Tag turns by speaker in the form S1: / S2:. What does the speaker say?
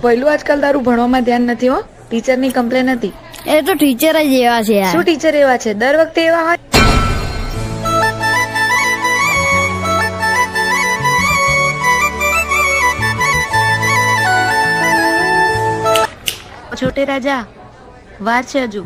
S1: પહેલું આજકાલ તારું ભણવામાં ધ્યાન નથી હો. ટીચરની કમ્પ્લેન હતી.
S2: એ તો ટીચર જ એવા છે યાર.
S1: શું ટીચર એવા છે? દર વખતે એવા હોય. છોટે રાજા વાર છે હજુ.